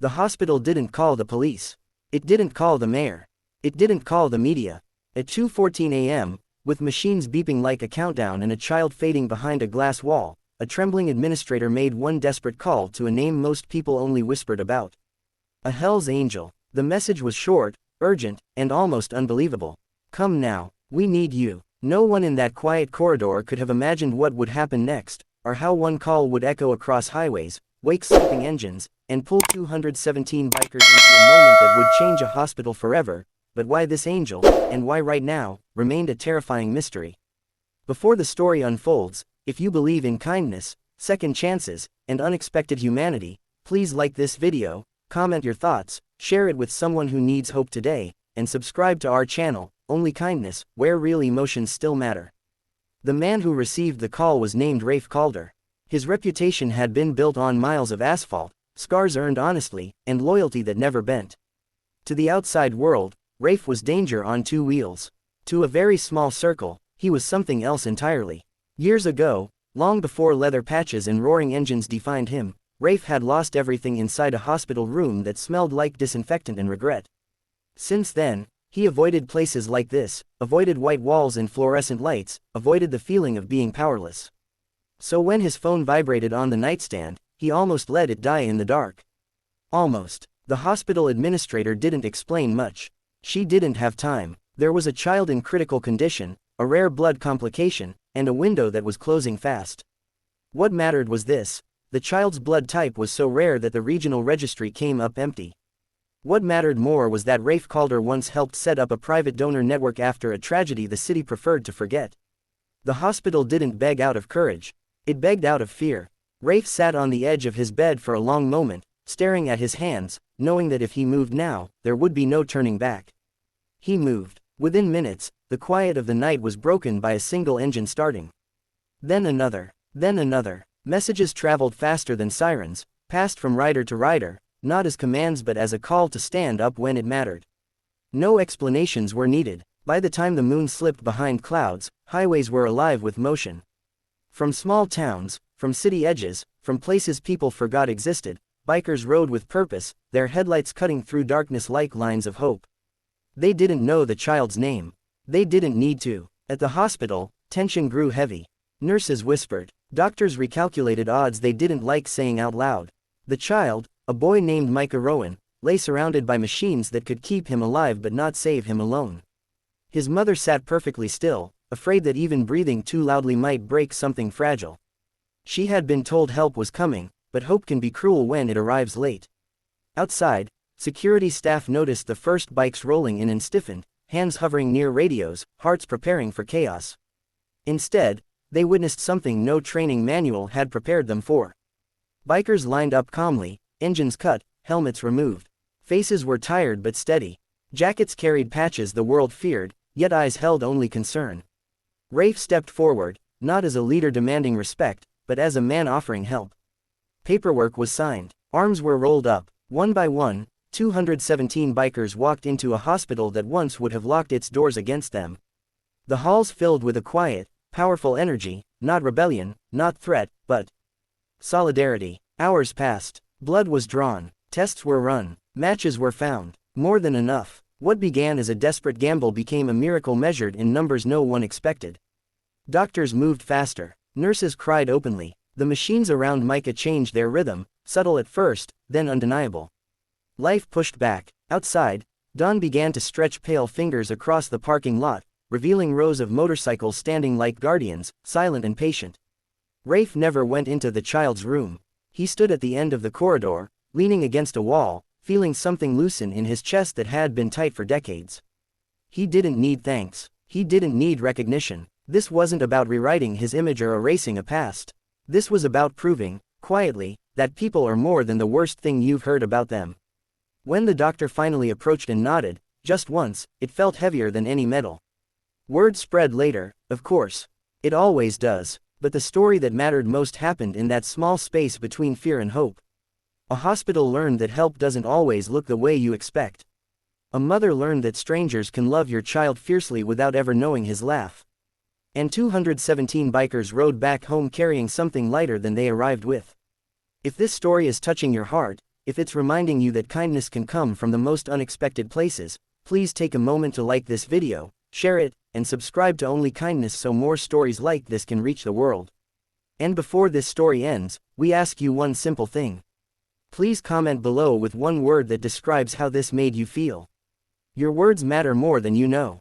The hospital didn't call the police. It didn't call the mayor. It didn't call the media. At 2:14 a.m., with machines beeping like a countdown and a child fading behind a glass wall, a trembling administrator made one desperate call to a name most people only whispered about. A Hell's Angel. The message was short, urgent, and almost unbelievable. Come now, we need you. No one in that quiet corridor could have imagined what would happen next, or how one call would echo across highways, wake sleeping engines, and pull 217 bikers into a moment that would change a hospital forever. But why this angel, and why right now, remained a terrifying mystery. Before the story unfolds, if you believe in kindness, second chances, and unexpected humanity, please like this video, comment your thoughts, share it with someone who needs hope today, and subscribe to our channel, Only Kindness, where real emotions still matter. The man who received the call was named Rafe Calder. His reputation had been built on miles of asphalt, scars earned honestly, and loyalty that never bent. To the outside world, Rafe was danger on two wheels. To a very small circle, he was something else entirely. Years ago, long before leather patches and roaring engines defined him, Rafe had lost everything inside a hospital room that smelled like disinfectant and regret. Since then, he avoided places like this, avoided white walls and fluorescent lights, avoided the feeling of being powerless. So when his phone vibrated on the nightstand, he almost let it die in the dark. Almost. The hospital administrator didn't explain much. She didn't have time. There was a child in critical condition, a rare blood complication, and a window that was closing fast. What mattered was this: the child's blood type was so rare that the regional registry came up empty. What mattered more was that Rafe Calder once helped set up a private donor network after a tragedy the city preferred to forget. The hospital didn't beg out of courage. It begged out of fear. Rafe sat on the edge of his bed for a long moment, staring at his hands, knowing that if he moved now, there would be no turning back. He moved. Within minutes, the quiet of the night was broken by a single engine starting. Then another. Then another. Messages traveled faster than sirens, passed from rider to rider, not as commands but as a call to stand up when it mattered. No explanations were needed. By the time the moon slipped behind clouds, highways were alive with motion. From small towns, from city edges, from places people forgot existed, bikers rode with purpose, their headlights cutting through darkness like lines of hope. They didn't know the child's name. They didn't need to. At the hospital, tension grew heavy. Nurses whispered. Doctors recalculated odds they didn't like saying out loud. The child, a boy named Micah Rowan, lay surrounded by machines that could keep him alive but not save him alone. His mother sat perfectly still, afraid that even breathing too loudly might break something fragile. She had been told help was coming, but hope can be cruel when it arrives late. Outside, security staff noticed the first bikes rolling in and stiffened, hands hovering near radios, hearts preparing for chaos. Instead, they witnessed something no training manual had prepared them for. Bikers lined up calmly, engines cut, helmets removed. Faces were tired but steady. Jackets carried patches the world feared, yet eyes held only concern. Rafe stepped forward, not as a leader demanding respect, but as a man offering help. Paperwork was signed. Arms were rolled up. One by one, 217 bikers walked into a hospital that once would have locked its doors against them. The halls filled with a quiet, powerful energy, not rebellion, not threat, but solidarity. Hours passed. Blood was drawn. Tests were run. Matches were found. More than enough. What began as a desperate gamble became a miracle measured in numbers no one expected. Doctors moved faster. Nurses cried openly. The machines around Micah changed their rhythm, subtle at first, then undeniable. Life pushed back. Outside, dawn began to stretch pale fingers across the parking lot, revealing rows of motorcycles standing like guardians, silent and patient. Rafe never went into the child's room. He stood at the end of the corridor, leaning against a wall, feeling something loosen in his chest that had been tight for decades. He didn't need thanks. He didn't need recognition. This wasn't about rewriting his image or erasing a past. This was about proving, quietly, that people are more than the worst thing you've heard about them. When the doctor finally approached and nodded, just once, it felt heavier than any medal. Word spread later, of course. It always does, but the story that mattered most happened in that small space between fear and hope. A hospital learned that help doesn't always look the way you expect. A mother learned that strangers can love your child fiercely without ever knowing his laugh. And 217 bikers rode back home carrying something lighter than they arrived with. If this story is touching your heart, if it's reminding you that kindness can come from the most unexpected places, please take a moment to like this video, share it, and subscribe to Only Kindness so more stories like this can reach the world. And before this story ends, we ask you one simple thing. Please comment below with one word that describes how this made you feel. Your words matter more than you know.